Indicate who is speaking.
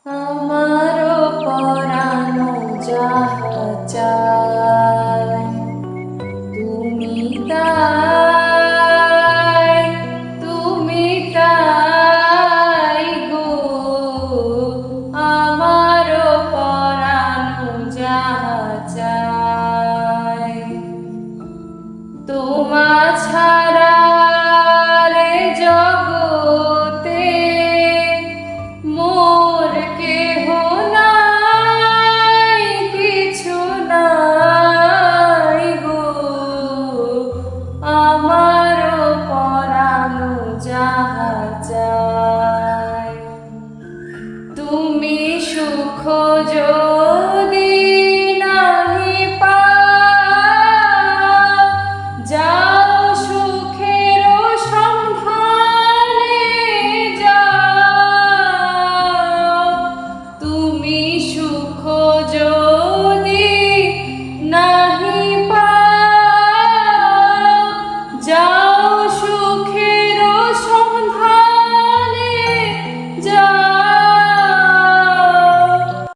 Speaker 1: আমারও পরানো যাহা চায় তুমি তাই, তুমি তাই গো। আমারও পরানো যাহা চায় তোমা ছাড়া রে জগতে মোর কেহ নাই, কিছু নাই গো। আমারও পরানো যাহা চায় তুমি সুখ